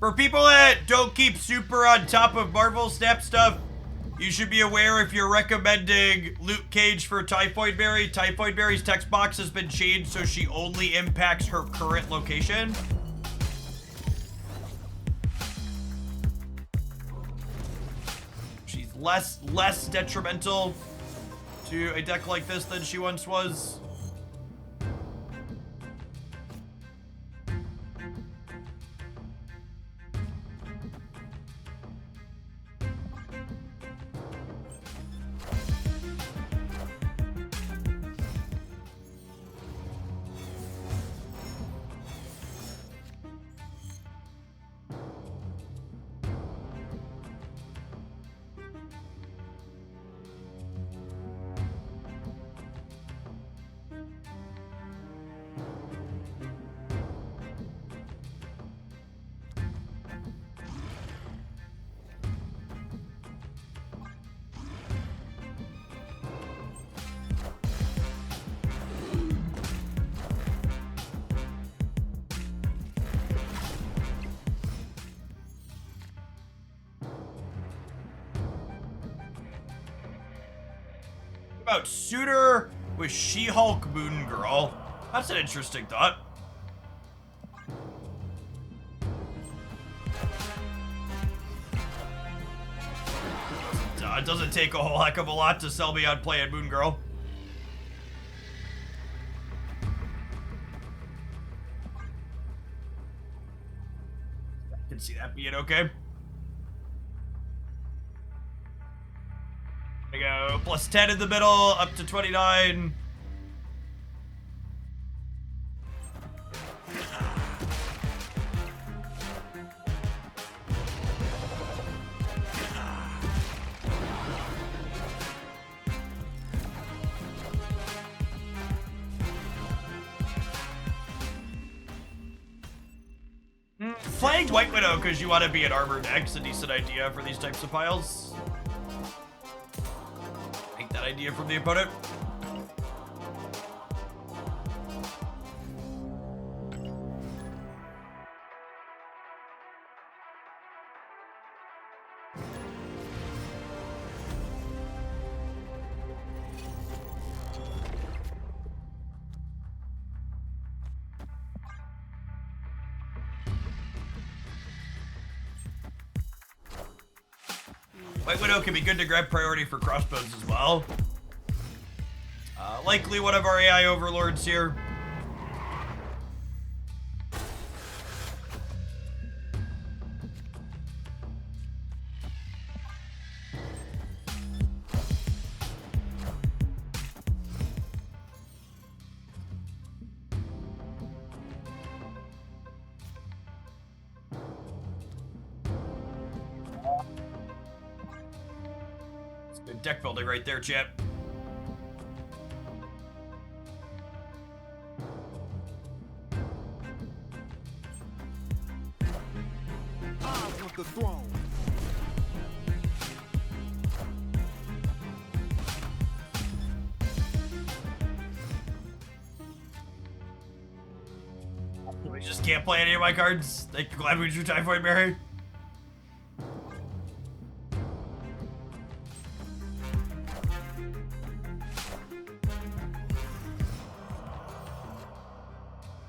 For people that don't keep super on top of Marvel Snap stuff, you should be aware if you're recommending Luke Cage for Typhoid Berry, Typhoid Berry's text box has been changed so she only impacts her current location. She's less detrimental to a deck like this than she once was. About Surtur with She-Hulk Moon Girl. That's an interesting thought. It doesn't take a whole heck of a lot to sell me on playing Moon Girl. I can see that being okay. There we go. Plus 10 in the middle, up to 29. Flanked White Widow because you want to be an armor deck's a decent idea for these types of piles. Take that idea from the opponent. White Widow can be good to grab priority for crossbows as well. Likely one of our AI overlords here. Good deck building right there, chat. I want the throne. We just can't play any of my cards. Thank you, glad we drew Typhoid Berry.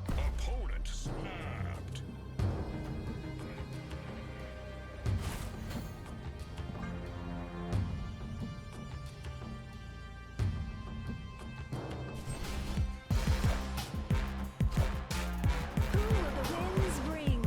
Opponent snapped. Who will the winds bring?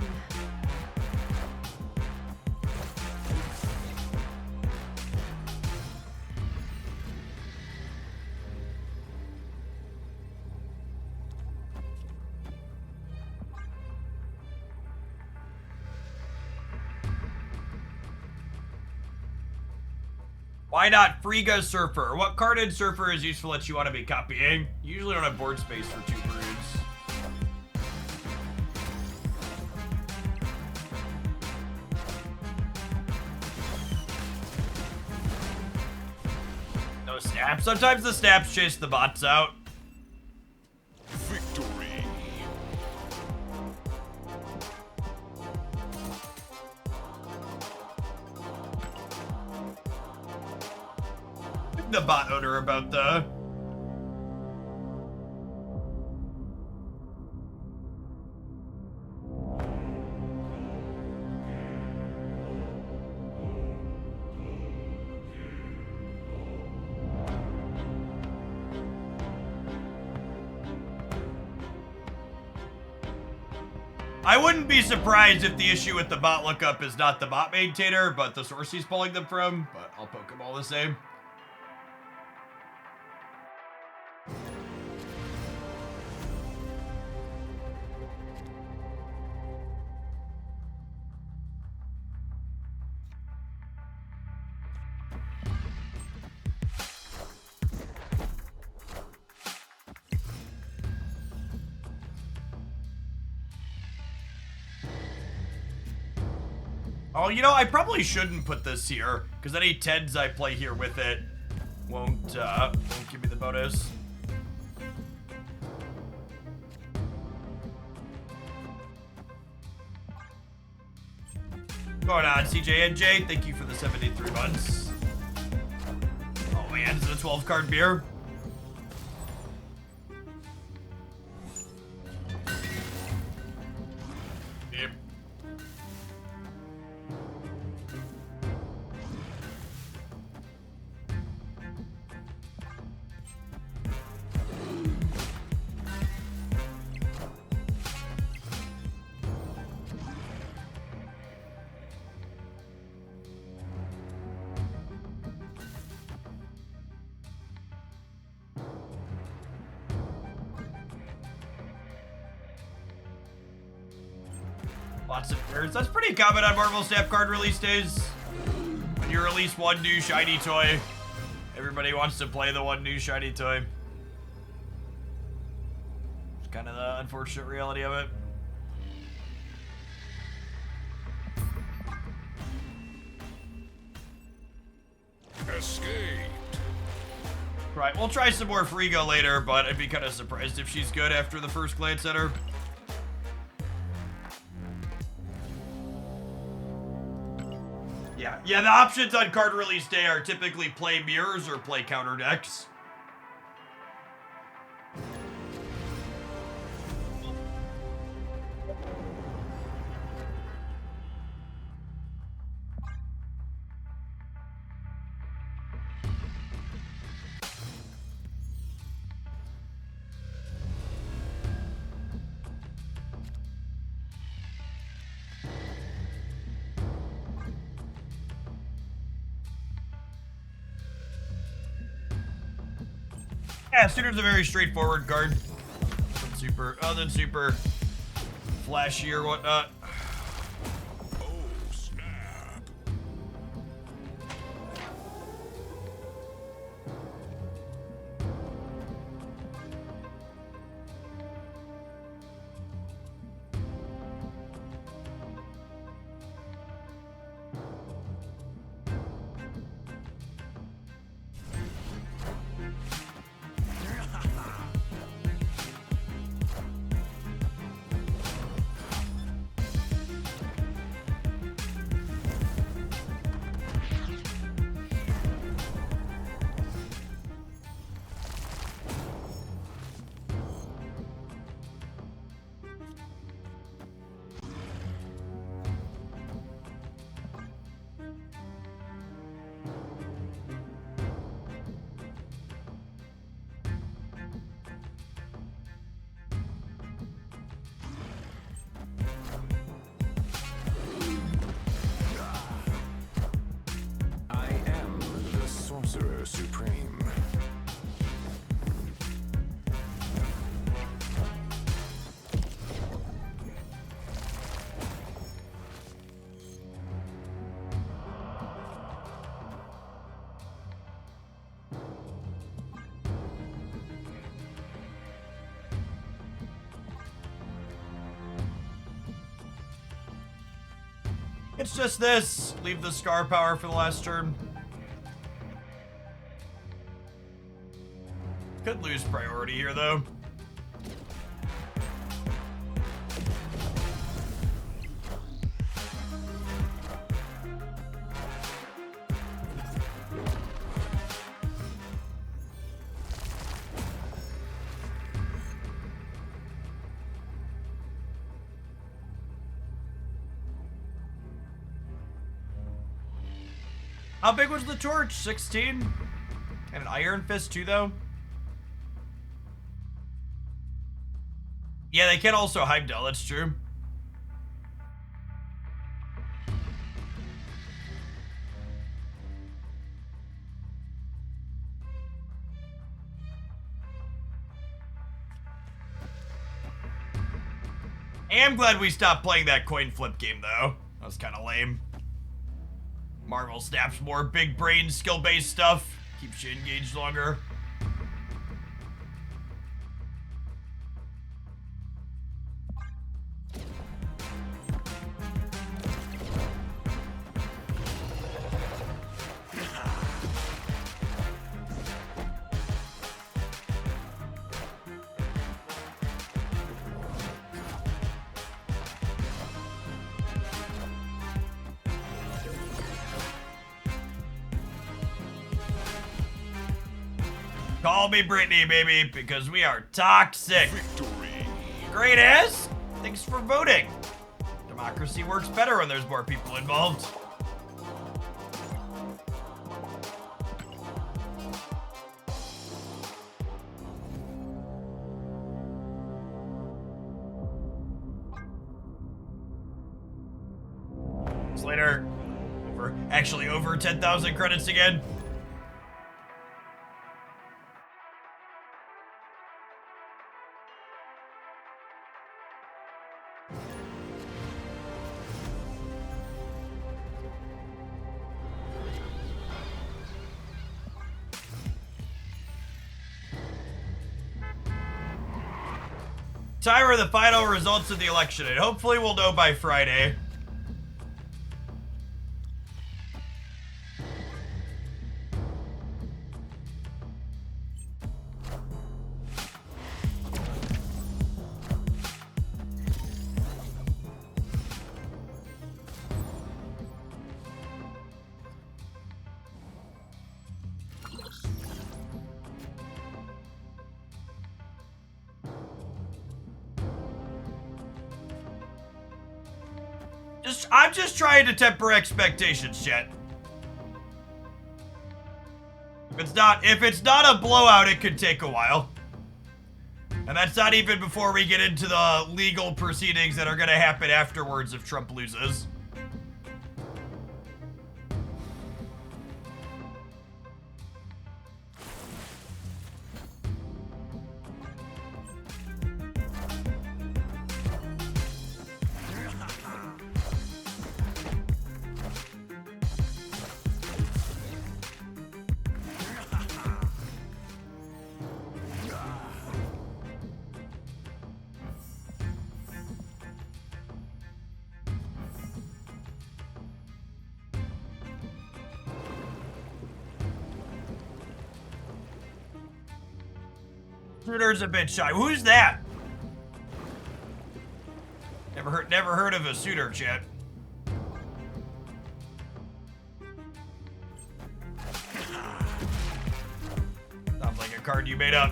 Why not Frigga Surfer? What card in Surfer is useful that you want to be copying? You usually don't have board space for 2 broods. No snaps. Sometimes the snaps chase the bots out. Victory. the bot owner about the... I wouldn't be surprised if the issue with the bot lookup is not the bot maintainer, but the source he's pulling them from, but I'll poke him all the same. Oh, you know, I probably shouldn't put this here, because any 10s I play here with it won't give me the bonus. Going on, CJNJ, thank you for the 73 months. Oh man, is it a 12-card beer? Yep. Lots of birds. That's pretty common on Marvel Snap card release days. When you release one new shiny toy, everybody wants to play the one new shiny toy. It's kind of the unfortunate reality of it. Escaped. Right, we'll try some more Frigo later, but I'd be kind of surprised if she's good after the first glance at her. Yeah, the options on card release day are typically play mirrors or play counter decks. Yeah, Surtur's a very straightforward card. Nothing super flashy or whatnot. Oh, snap. I am the Sorcerer Supreme. It's just this. Leave the Scar Power for the last turn. Could lose priority here, though. How big was the torch? 16? And an iron fist too, though? Yeah, they can also Heimdall, that's true. I am glad we stopped playing that coin flip game, though. That was kind of lame. Marvel Snap's more big brain, skill-based stuff. Keeps you engaged longer. Call me Brittany, baby, because we are toxic. Victory. Great ass. Thanks for voting. Democracy works better when there's more people involved. Later, over 10,000 credits again. Tyra, the final results of the election, and hopefully we'll know by Friday. I'm just trying to temper expectations, chat. If it's not a blowout, it could take a while. And that's not even before we get into the legal proceedings that are gonna happen afterwards if Trump loses. Surtur's a bit shy. Who's that? Never heard of a Surtur, chat. Sounds like a card you made up.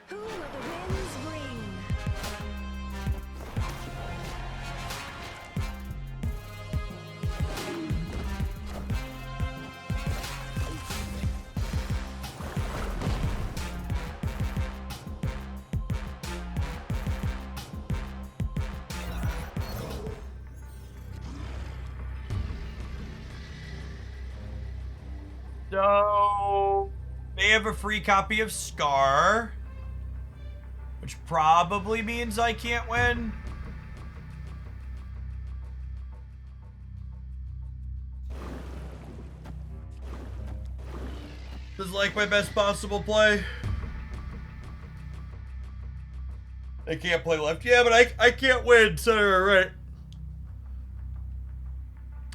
Who will the winds bring? So, they have a free copy of Scar, which probably means I can't win. This is like my best possible play. I can't play left. Yeah, but I can't win center or right.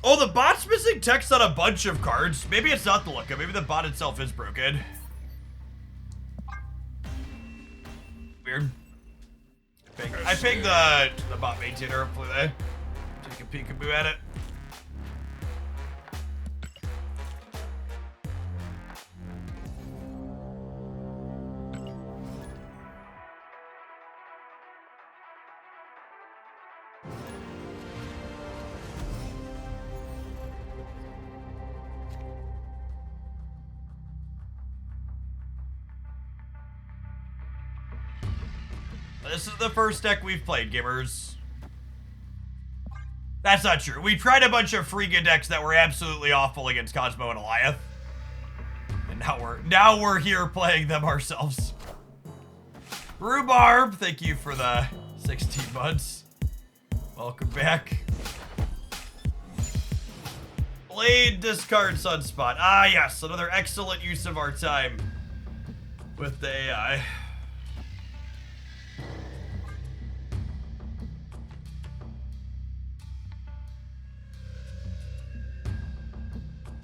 Oh, the bot's missing text on a bunch of cards. Maybe it's not the lookup. Maybe the bot itself is broken. Weird. I pinged the bot maintainer. Hopefully they take a peekaboo at it. This is the first deck we've played, gamers. That's not true. We tried a bunch of free good decks that were absolutely awful against Cosmo and Alioth. And now we're here playing them ourselves. Rhubarb, thank you for the 16 months. Welcome back. Blade, discard, Sunspot. Ah, yes, another excellent use of our time with the AI.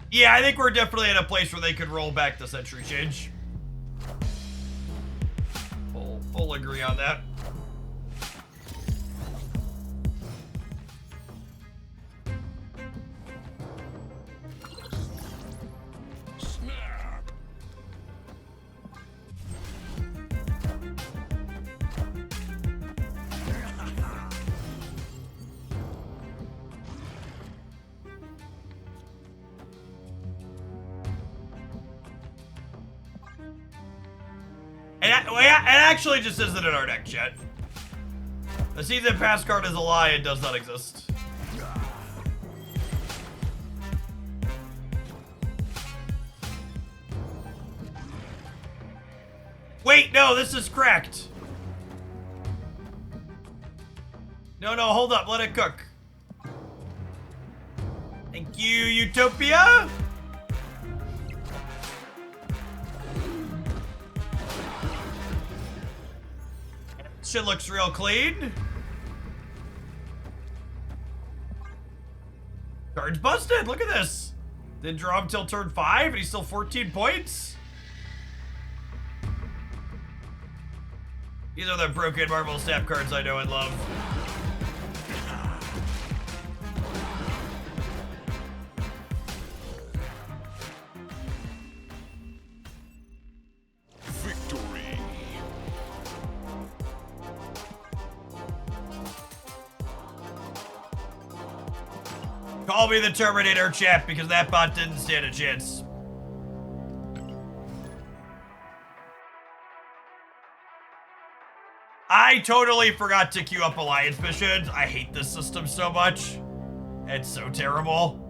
Yeah, I think we're definitely in a place where they could roll back the Century Change. Full agree on that. Snap. It actually just isn't in our deck yet. The season pass card is a lie. It does not exist. Wait, no, this is cracked. No, hold up. Let it cook. Thank you, Utopia. Shit looks real clean. Card's busted. Look at this. Didn't draw him till turn 5 and he's still 14 points. These are the broken Marvel Snap cards I know and love. Victory. Call me the Terminator, chat, because that bot didn't stand a chance. I totally forgot to queue up Alliance missions. I hate this system so much. It's so terrible.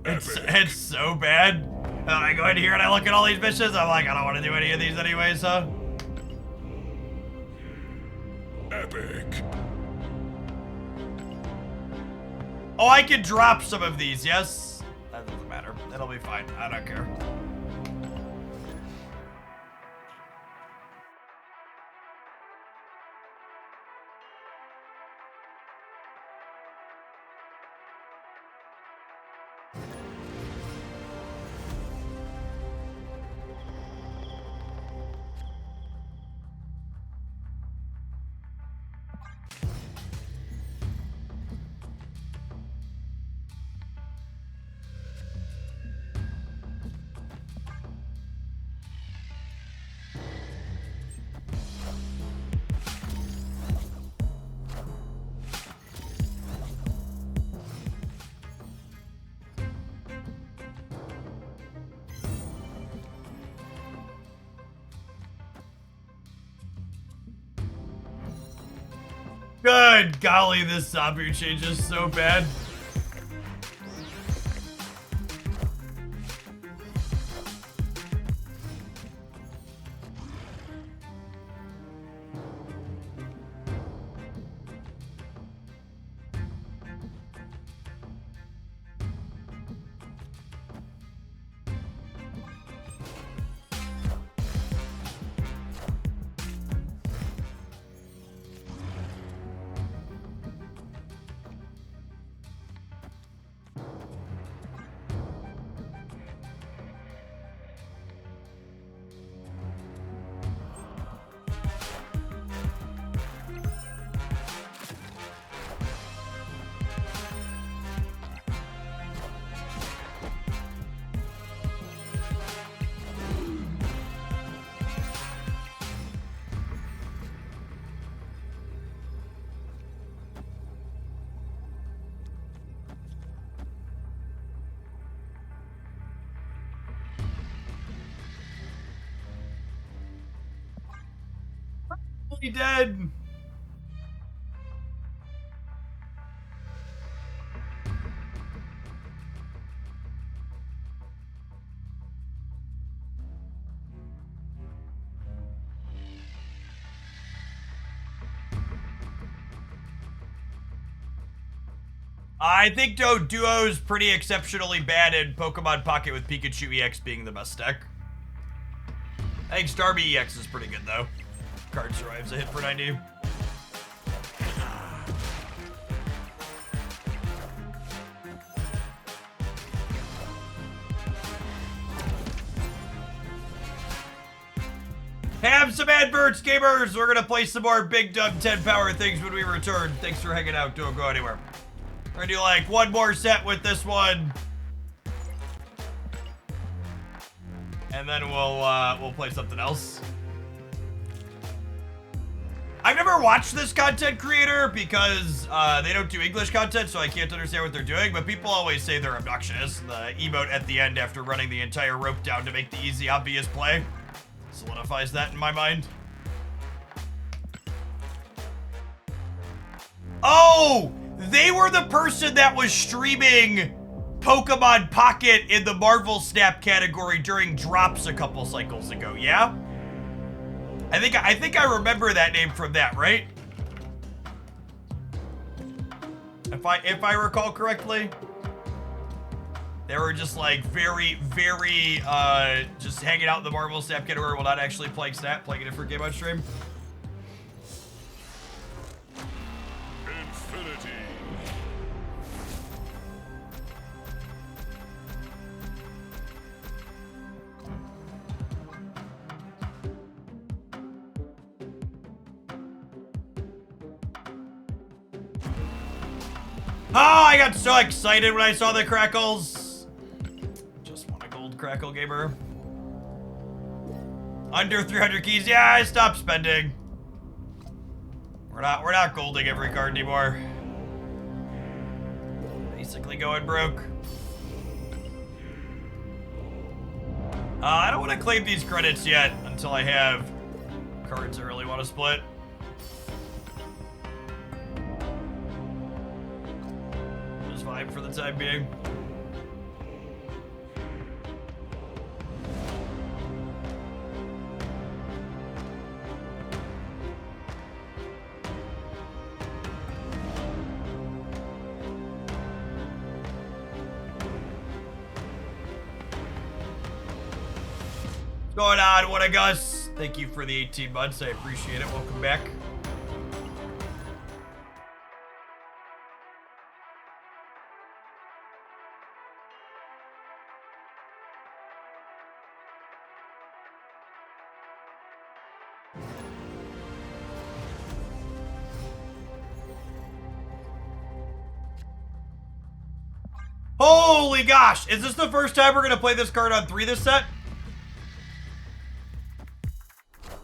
It's so bad. And I go in here and I look at all these missions. I'm like, I don't want to do any of these anyways, huh? Epic. Oh, I can drop some of these, yes? That doesn't matter. It'll be fine. I don't care. Good golly, this Zabu change is so bad. totally dead. I think Duo's pretty exceptionally bad in Pokemon Pocket with Pikachu EX being the best deck. I think Starmie EX is pretty good though. Card survives a hit for 90. Have some adverts, gamers! We're gonna play some more big dumb 10 power things when we return. Thanks for hanging out. Don't go anywhere. We're gonna do like one more set with this one. And then we'll play something else. I've never watched this content creator because they don't do English content, so I can't understand what they're doing, but people always say they're obnoxious. The emote at the end after running the entire rope down to make the easy, obvious play solidifies that in my mind. Oh! They were the person that was streaming Pokemon Pocket in the Marvel Snap category during drops a couple cycles ago, yeah? I think I remember that name from that, right? If I recall correctly. They were just like very just hanging out in the Marvel Snap category while not actually playing Snap, playing a different game on stream. Infinity. Oh, I got so excited when I saw the crackles. Just want a gold crackle gamer. Under 300 keys. Yeah, I stopped spending. We're not golding every card anymore. Basically going broke. I don't want to claim these credits yet until I have cards I really want to split. Just fine for the time being. What's going on, what a Gus? Thank you for the 18 months. I appreciate it. Welcome back. Holy gosh! Is this the first time we're gonna play this card on 3 this set?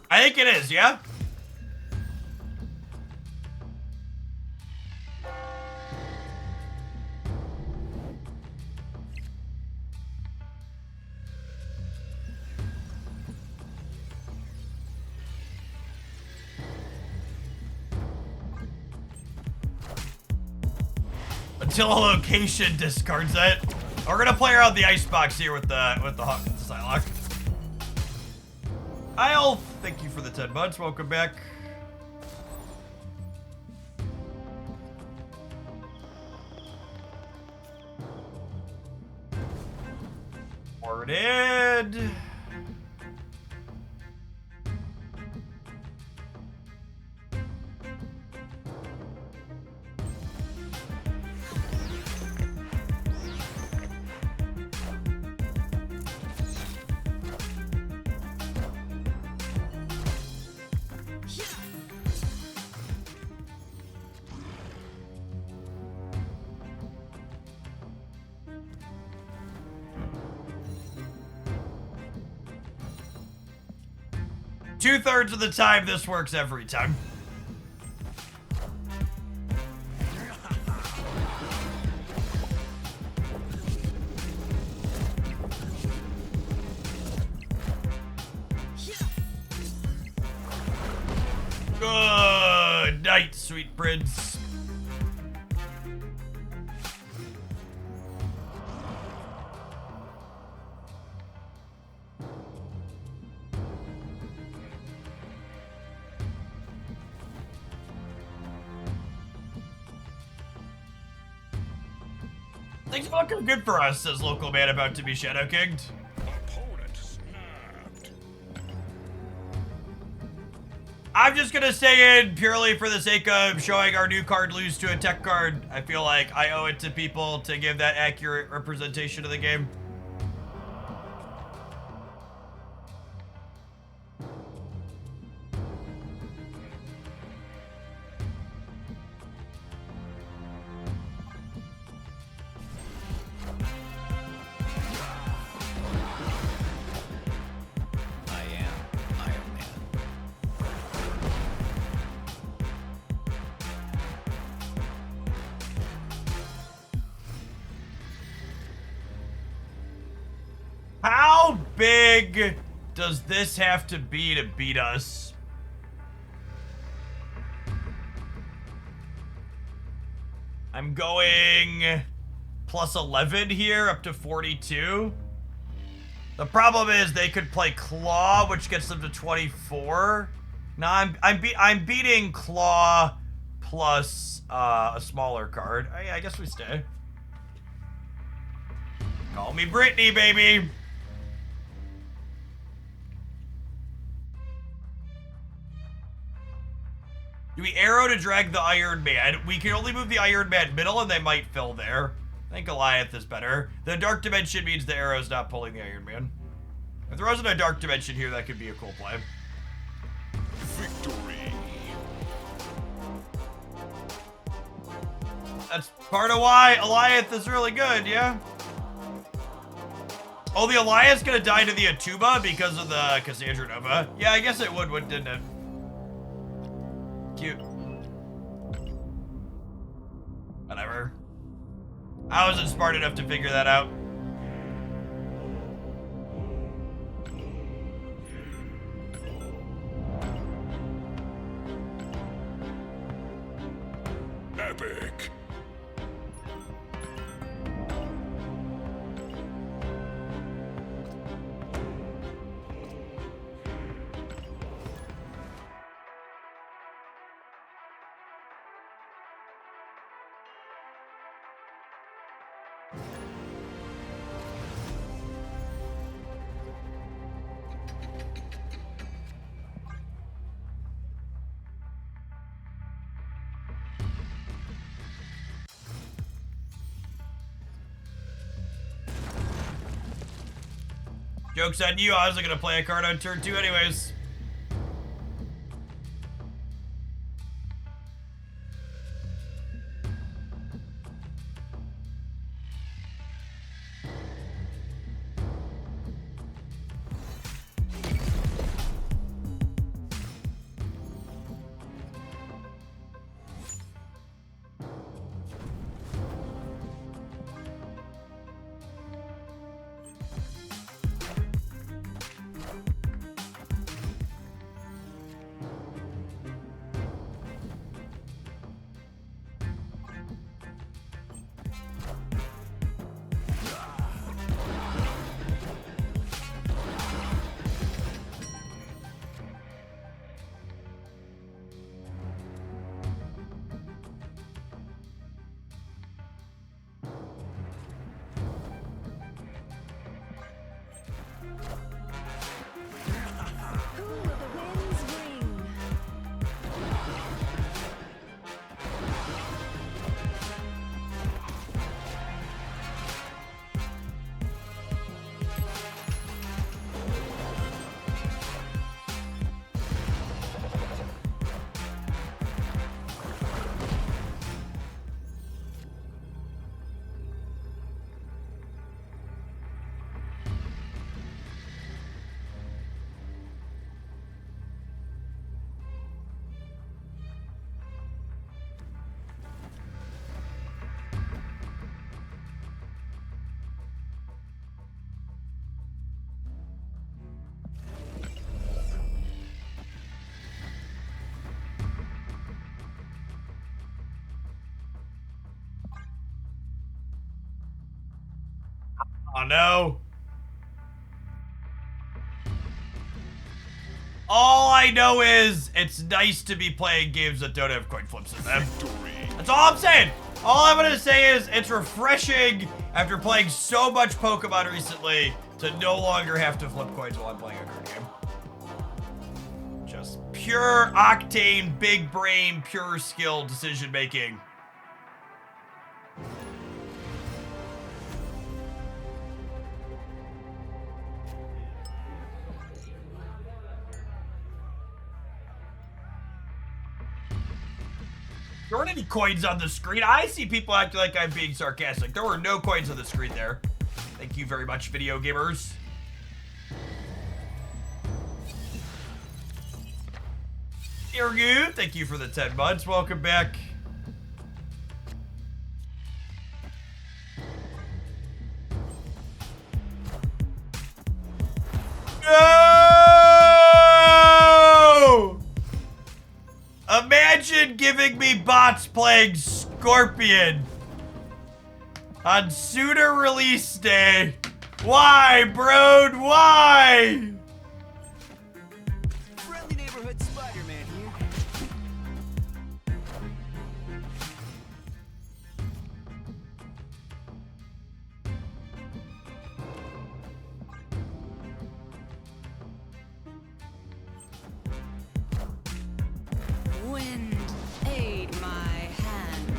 I think it is, yeah? Until a location discards it. We're gonna play around the icebox here with the Hawk Psylocke. Hi, Elf. Thank you for the 10 months. Welcome back. Forwarded. Two-thirds of the time, this works every time. footprints. Things are looking good for us, says local man about to be Shadow Kinged. Opponent snapped. I'm just gonna stay in purely for the sake of showing our new card lose to a tech card. I feel like I owe it to people to give that accurate representation of the game. How big does this have to beat us? I'm going plus 11 here, up to 42. The problem is they could play Claw, which gets them to 24. No, I'm beating Claw plus a smaller card. I guess we stay. Call me Brittany, baby. Do we arrow to drag the Iron Man? We can only move the Iron Man middle and they might fill there. I think Alioth is better. The Dark Dimension means the arrow's not pulling the Iron Man. If there wasn't a Dark Dimension here, that could be a cool play. Victory. That's part of why Alioth is really good, yeah? Oh, the Alioth's gonna die to the Atuba because of the Cassandra Nova. Yeah, I guess it would, didn't it? Cute. Whatever. I wasn't smart enough to figure that out. Epic. Joke's on you, I wasn't gonna play a card on turn 2 anyways. Oh no. All I know is it's nice to be playing games that don't have coin flips in them. That's all I'm saying. All I'm gonna say is it's refreshing after playing so much Pokemon recently to no longer have to flip coins while I'm playing a card game. Just pure octane, big brain, pure skill decision making. There weren't any coins on the screen. I see people acting like I'm being sarcastic. There were no coins on the screen there. Thank you very much, video gamers. Irgu, thank you for the 10 months. Welcome back. No! Imagine giving me bots playing Scorpion on Surtur release day. Why, bro? Why? Friendly neighborhood Spider-Man here. Wind, aid my hand.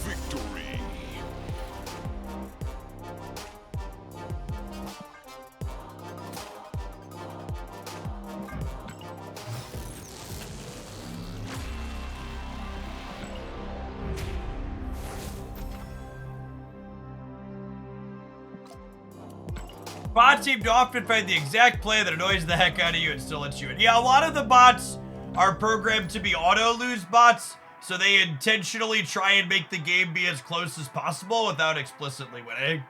Victory. Bots seem to often find the exact play that annoys the heck out of you and still lets you in. Yeah, a lot of the bots are programmed to be auto-lose bots, so they intentionally try and make the game be as close as possible without explicitly winning.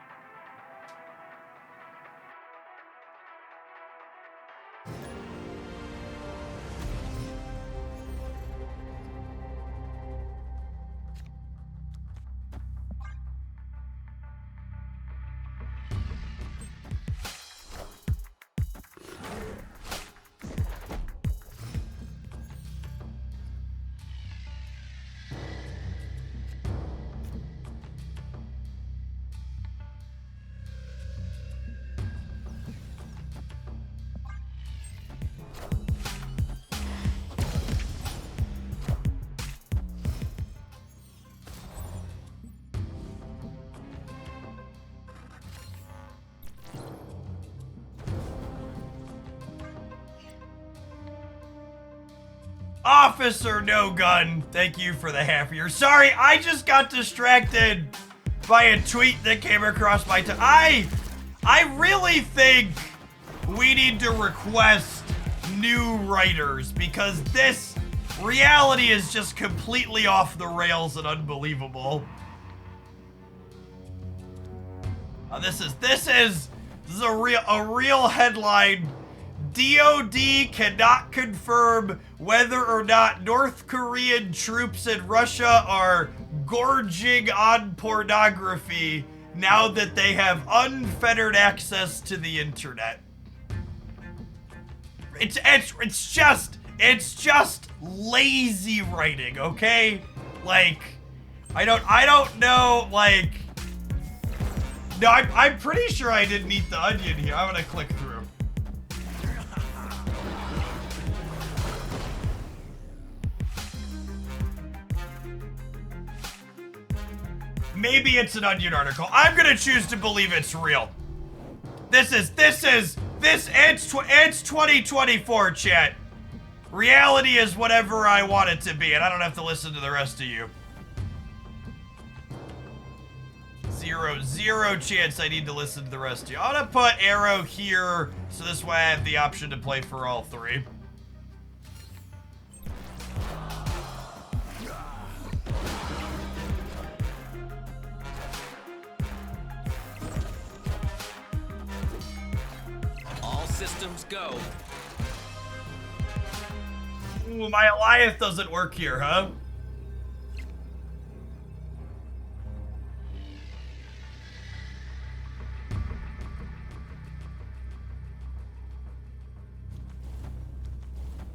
Officer No Gun, thank you for the half year. Sorry, I just got distracted by a tweet that came across my I really think we need to request new writers because this reality is just completely off the rails and unbelievable. This is a real headline. DOD cannot confirm whether or not North Korean troops in Russia are gorging on pornography now that they have unfettered access to the internet. It's just lazy writing, okay? Like, I don't know, like, no, I'm pretty sure I didn't eat the onion here. I'm gonna click through. Maybe it's an Onion article. I'm gonna choose to believe it's real. It's 2024, chat. Reality is whatever I want it to be, and I don't have to listen to the rest of you. Zero chance I need to listen to the rest of you. I'm gonna put arrow here, so this way I have the option to play for all three. All systems go. Ooh, my Alioth doesn't work here, huh?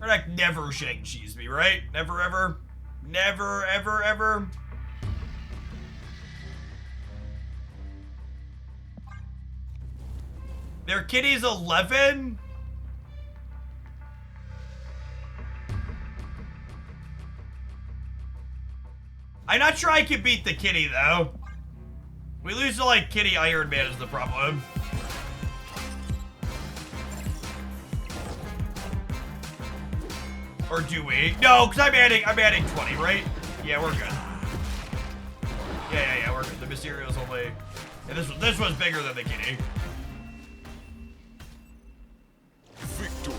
Like never Shang-Chi's me, right? Never ever? Never ever ever? Their kitty's 11? I'm not sure I can beat the kitty though. We lose to like Kitty Iron Man is the problem. Or do we? No, because I'm adding 20, right? Yeah, we're good. Yeah, we're good. The Mysterio's only... Yeah, this one's bigger than the kitty. Victory.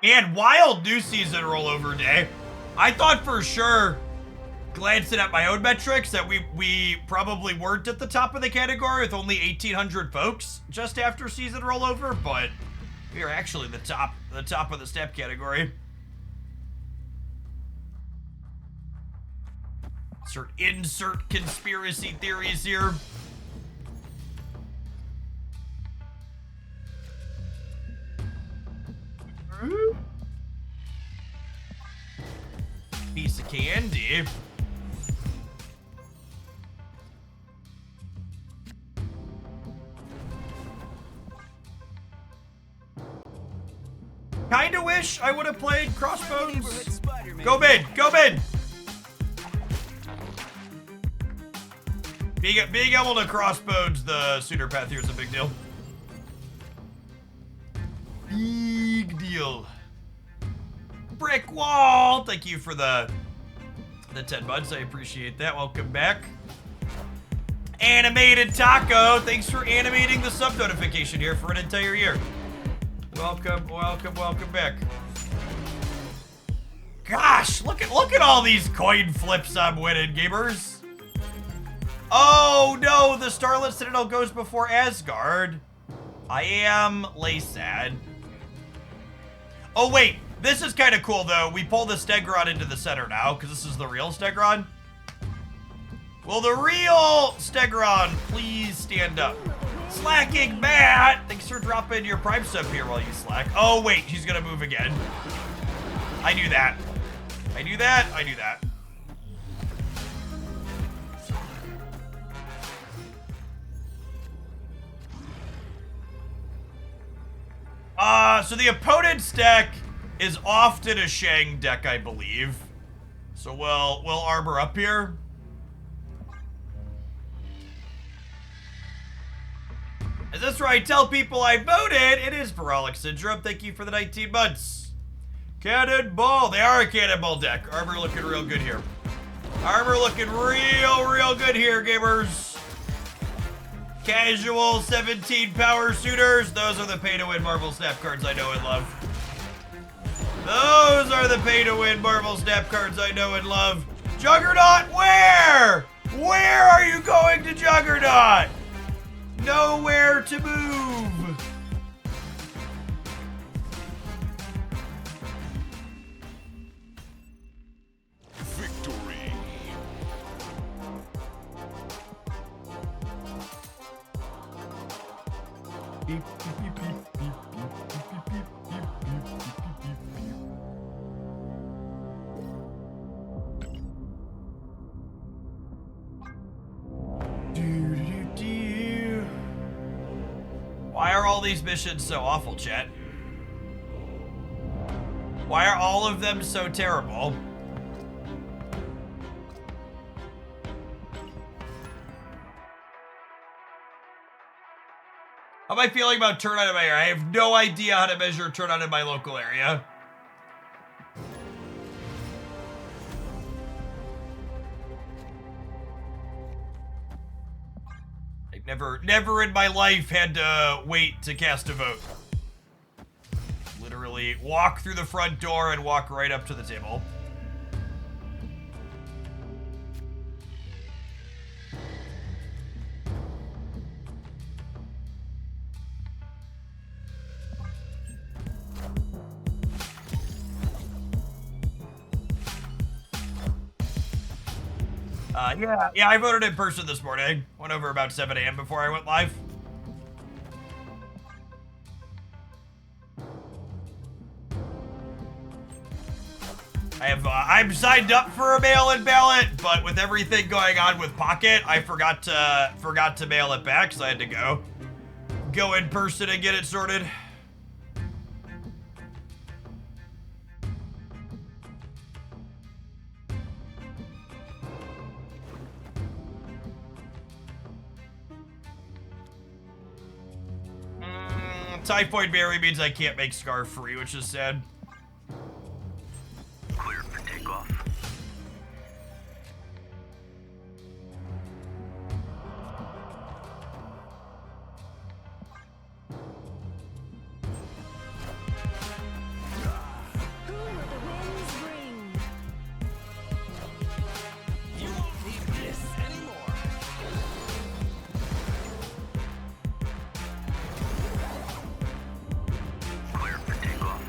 Man, wild new season rollover day. I thought for sure, glancing at my own metrics, that we probably weren't at the top of the category with only 1,800 folks just after season rollover, but we are actually the top of the step category. Insert conspiracy theories here. Piece of candy. Kinda wish I would have played Crossbones. Go mid, go mid. Being able to Crossbones the Surtur path here is a big deal. Big deal. Brick wall. Thank you for the 10 buds. I appreciate that. Welcome back. Animated Taco. Thanks for animating the sub notification here for an entire year. Welcome back. Gosh, look at all these coin flips I'm winning, gamers. Oh no, the Starlit Citadel goes before Asgard. I am lay sad. Oh wait, this is kind of cool though. We pull the Stegron into the center now, because this is the real Stegron. Will the real Stegron please stand up? Slacking Matt! Thanks for dropping your Prime sub here while you slack. Oh wait, she's gonna move again. I knew that. I knew that. So the opponent's deck is often a Shang deck, I believe. So we'll armor up here. Is this where I tell people I voted? It is Virolic Syndrome. Thank you for the 19 months. Cannonball. They are a cannonball deck. Armor looking real good here. Armor looking real good here, gamers. Casual 17 power suitors. Those are the pay-to-win Marvel Snap cards I know and love. Those are the pay-to-win Marvel Snap cards I know and love. Juggernaut, where? Where are you going to Juggernaut? Nowhere to move. Victory. Why are all these missions so awful, chat? Why are all of them so terrible? How am I feeling about turnout in my area? I have no idea how to measure turnout in my local area. I've never in my life had to wait to cast a vote. Literally walk through the front door and walk right up to the table. Yeah, I voted in person this morning. Went over about 7 a.m. before I went live. I'm signed up for a mail-in ballot, but with everything going on with Pocket, I forgot to mail it back, so I had to go in person and get it sorted. Typhoid berry means I can't make Scarf free, which is sad. Clear for takeoff. Who will the winds bring? You won't need this anymore. Clear for takeoff.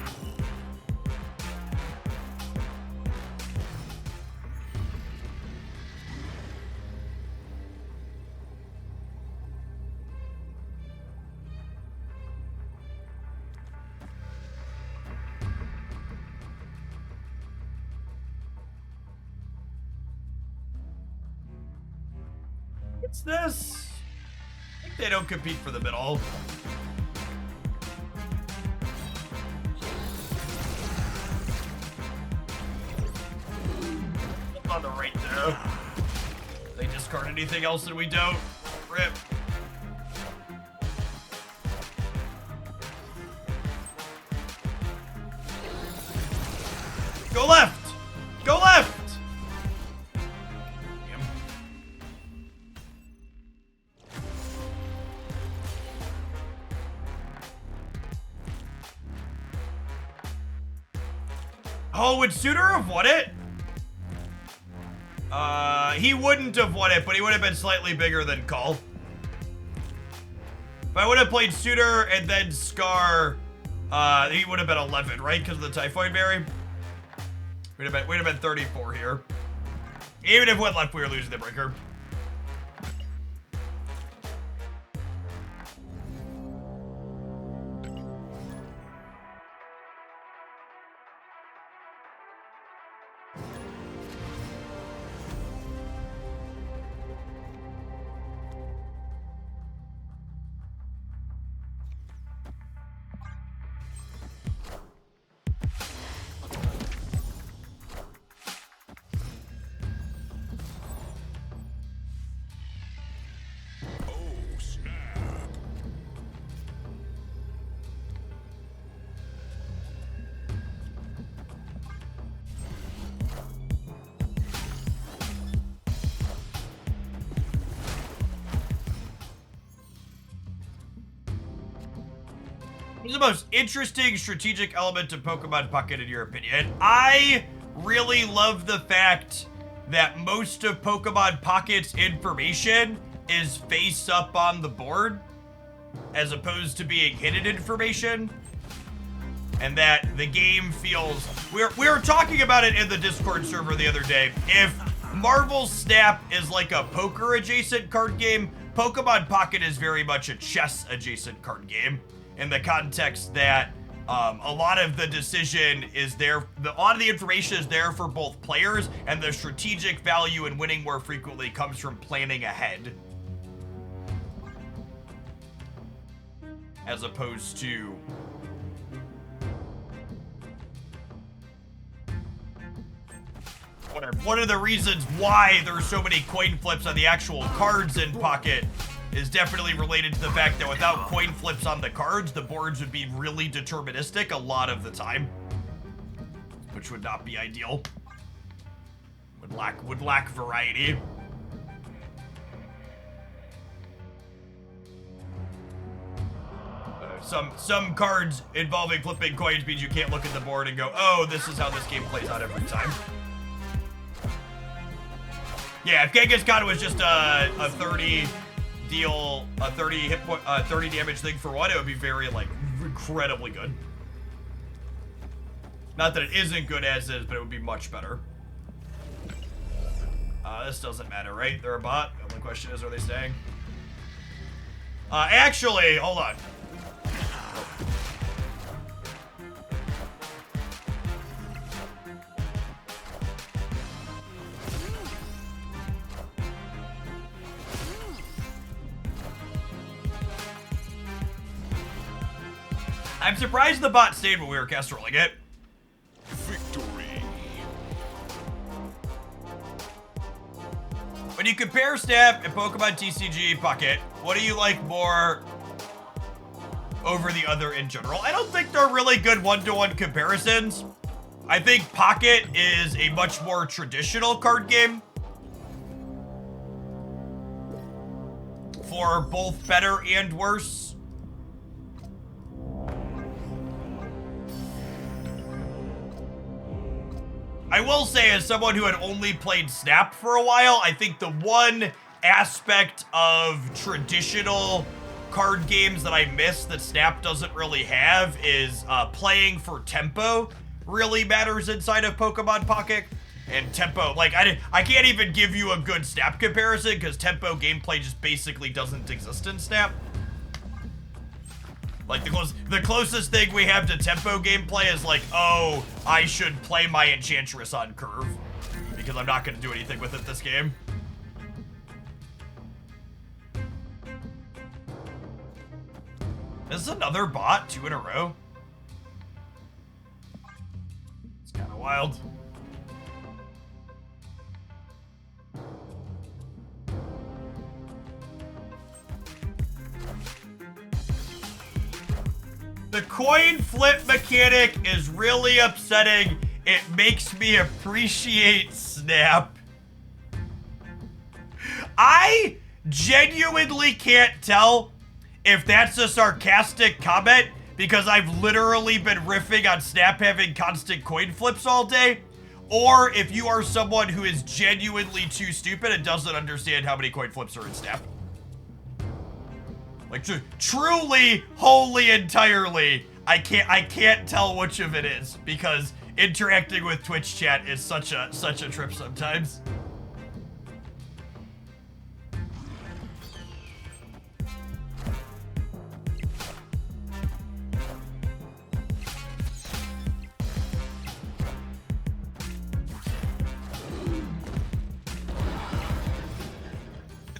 What's this? I think they don't compete for the middle. On the right there. They discard anything else that we don't. Rip. Go left! Go left! Damn. Oh, would Surtur have won it? He wouldn't have won it, but he would have been slightly bigger than Cull. If I would have played Surtur and then Scar, he would have been 11, right? Because of the Typhoid Berry? We'd have been 34 here. Even if went left, we were losing the breaker. Oh, snap. What's the most interesting strategic element of Pokemon Pocket in your opinion? I really love the fact that most of Pokemon Pocket's information is face up on the board as opposed to being hidden information. And that the game feels... We were talking about it in the Discord server the other day. If Marvel Snap is like a poker adjacent card game, Pokemon Pocket is very much a chess adjacent card game in the context that a lot of the decision is there, a lot of the information is there for both players, and the strategic value in winning more frequently comes from planning ahead. As opposed to one of the reasons why there's so many coin flips on the actual cards in Pocket is definitely related to the fact that without coin flips on the cards, the boards would be really deterministic a lot of the time, which would not be ideal. Would lack variety. Some cards involving flipping coins means you can't look at the board and go, oh, this is how this game plays out every time. Yeah, if Genghis was just a 30 deal, a 30 hit point, 30 damage thing for one, it would be very, like, incredibly good. Not that it isn't good as is, but it would be much better. This doesn't matter, right? They're a bot. The only question is, are they staying? Actually, hold on. I'm surprised the bot stayed when we were cast rolling it. Victory. When you compare Snap and Pokemon TCG Pocket, what do you like more over the other in general? I don't think they're really good one-to-one comparisons. I think Pocket is a much more traditional card game for both better and worse. I will say, as someone who had only played Snap for a while, I think the one aspect of traditional card games that I miss that Snap doesn't really have is playing for tempo really matters inside of Pokemon Pocket. And tempo, like, I can't even give you a good Snap comparison because tempo gameplay just basically doesn't exist in Snap. Like, the closest thing we have to tempo gameplay is like, oh, I should play my Enchantress on curve because I'm not going to do anything with it this game. This is another bot, 2 in a row. It's kind of wild. The coin flip mechanic is really upsetting. It makes me appreciate Snap. I genuinely can't tell if that's a sarcastic comment because I've literally been riffing on Snap having constant coin flips all day, or if you are someone who is genuinely too stupid and doesn't understand how many coin flips are in Snap. Like, truly, wholly, entirely, I can't tell which of it is because interacting with Twitch chat is such a trip sometimes.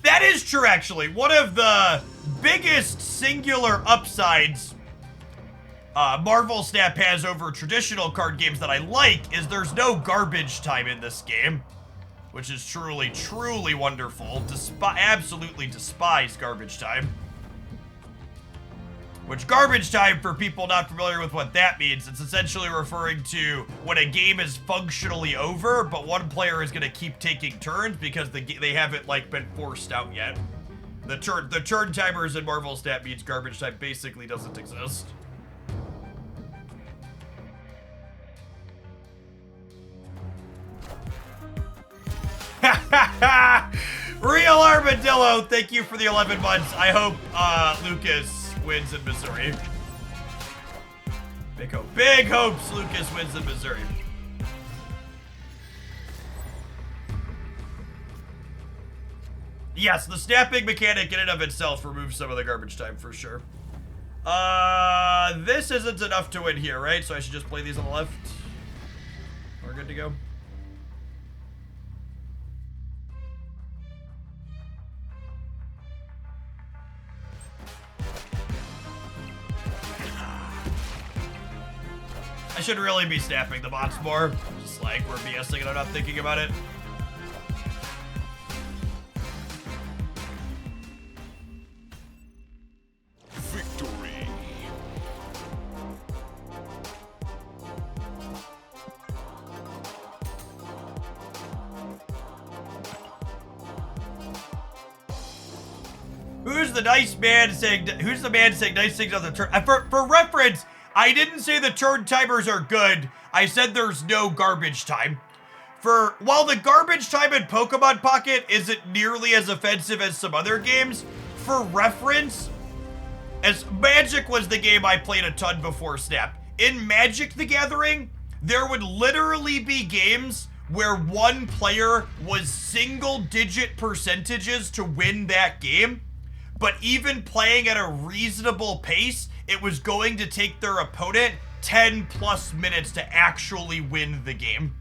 That is true, actually. One of the biggest singular upsides Marvel Snap has over traditional card games that I like is there's no garbage time in this game, which is truly, truly wonderful. Absolutely despise garbage time. Which garbage time, for people not familiar with what that means, it's essentially referring to when a game is functionally over, but one player is going to keep taking turns because they haven't, like, been forced out yet. The turn timers in Marvel Snap means garbage time basically doesn't exist. Real Armadillo, thank you for the 11 months. I hope Lucas wins in Missouri. Big hope. Big hopes Lucas wins in Missouri. Yes, the snapping mechanic in and of itself removes some of the garbage time for sure. This isn't enough to win here, right? So I should just play these on the left. We're good to go. I should really be snapping the bots more. Just like we're BSing and I'm not thinking about it. Victory. Who's the man saying nice things on the turn? For reference, I didn't say the turn timers are good. I said there's no garbage time. While the garbage time in Pokemon Pocket isn't nearly as offensive as some other games, for reference, as Magic was the game I played a ton before Snap. In Magic the Gathering, there would literally be games where one player was single-digit percentages to win that game, but even playing at a reasonable pace, it was going to take their opponent 10 plus minutes to actually win the game.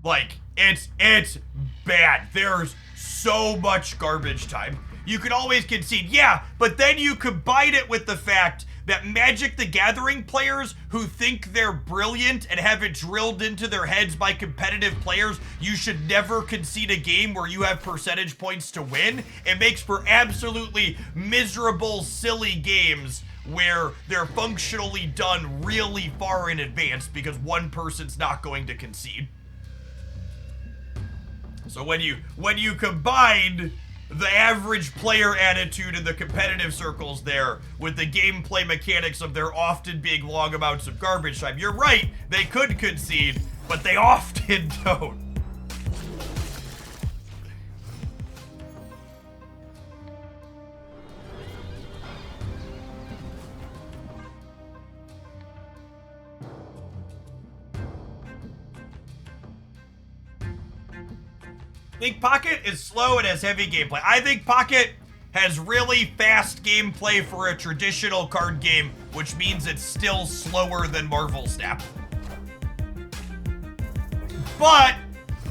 Like, it's bad. There's so much garbage time. You can always concede, yeah, but then you combine it with the fact that Magic the Gathering players who think they're brilliant and have it drilled into their heads by competitive players, you should never concede a game where you have percentage points to win. It makes for absolutely miserable, silly games where they're functionally done really far in advance because one person's not going to concede. So when you combine the average player attitude in the competitive circles there with the gameplay mechanics of there often being long amounts of garbage time, you're right, they could concede, but they often don't. I think Pocket is slow and has heavy gameplay. I think Pocket has really fast gameplay for a traditional card game, which means it's still slower than Marvel Snap. But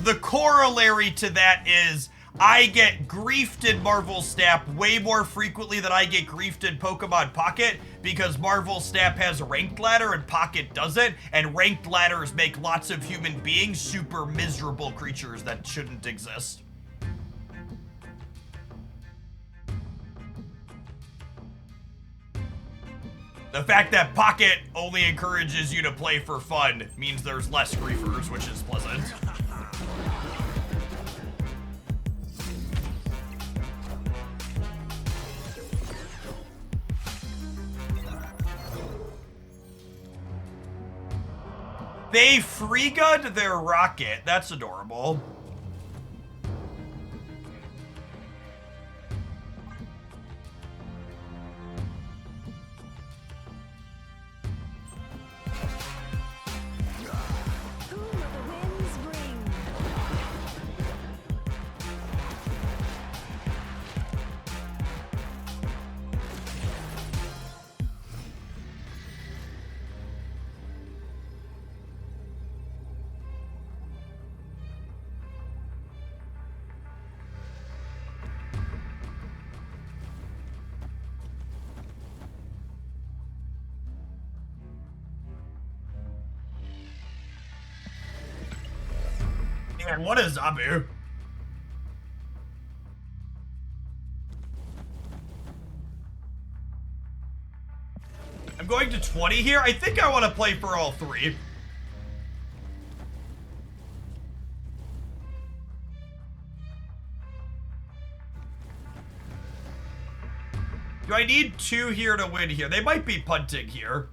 the corollary to that is I get griefed in Marvel Snap way more frequently than I get griefed in Pokemon Pocket because Marvel Snap has a ranked ladder and Pocket doesn't, and ranked ladders make lots of human beings super miserable creatures that shouldn't exist. The fact that Pocket only encourages you to play for fun means there's less griefers, which is pleasant. They free gunned their rocket. That's adorable. Who will the winds bring? Man, what a zombie. I'm going to 20 here. I think I want to play for all three. Do I need 2 here to win here? They might be punting here.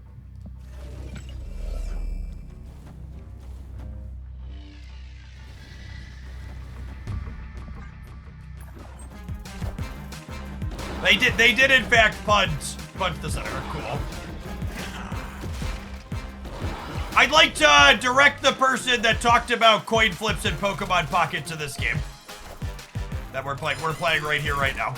They did in fact punt the center. Cool. I'd like to direct the person that talked about coin flips and Pokemon Pocket to this game that we're playing. We're playing right here, right now.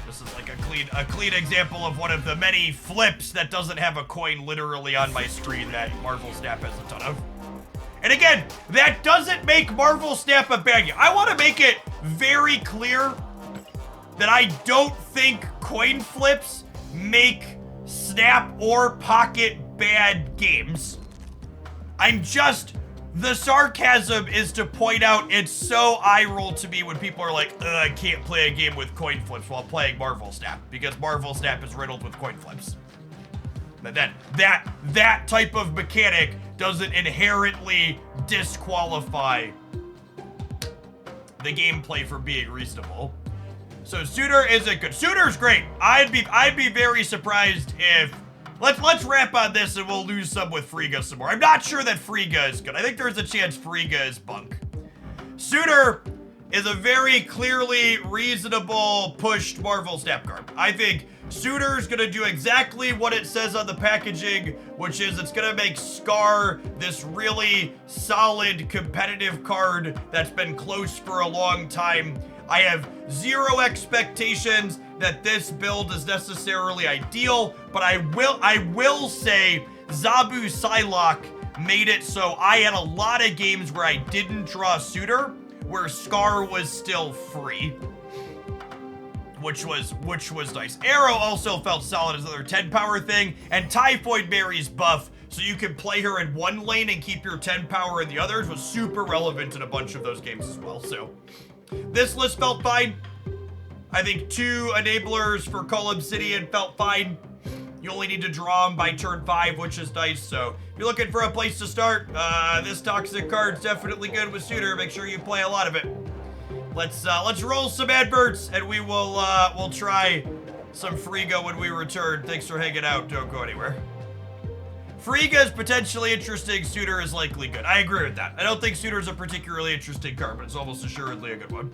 This is like a clean example of one of the many flips that doesn't have a coin literally on my screen that Marvel Snap has a ton of. And again, that doesn't make Marvel Snap a bad game. I want to make it very clear that I don't think coin flips make Snap or Pocket bad games. The sarcasm is to point out it's so eye-roll to me when people are like, I can't play a game with coin flips while playing Marvel Snap, because Marvel Snap is riddled with coin flips. But then, that type of mechanic doesn't inherently disqualify the gameplay for being reasonable. So Surtur isn't good. Surtur's great. I'd be very surprised if let's wrap on this and we'll lose some with Frigga some more. I'm not sure that Frigga is good. I think there's a chance Frigga is bunk. Surtur is a very clearly reasonable pushed Marvel Snap card. I think Surtur's gonna do exactly what it says on the packaging, which is it's gonna make Scar this really solid competitive card that's been close for a long time. I have zero expectations that this build is necessarily ideal, but I will say Zabu Psylocke made it so I had a lot of games where I didn't draw Surtur, where Scar was still free, which was nice. Arrow also felt solid as another 10 power thing, and Typhoid Berry's buff, so you can play her in one lane and keep your 10 power in the others, was super relevant in a bunch of those games as well. So this list felt fine. I think 2 enablers for Call Obsidian felt fine. You only need to draw them by turn 5, which is nice. So if you're looking for a place to start, this toxic card's definitely good with Surtur. Make sure you play a lot of it. Let's roll some adverts, and we'll try some Frigga when we return. Thanks for hanging out. Don't go anywhere. Frigga is potentially interesting. Surtur is likely good. I agree with that. I don't think Surtur is a particularly interesting card, but it's almost assuredly a good one.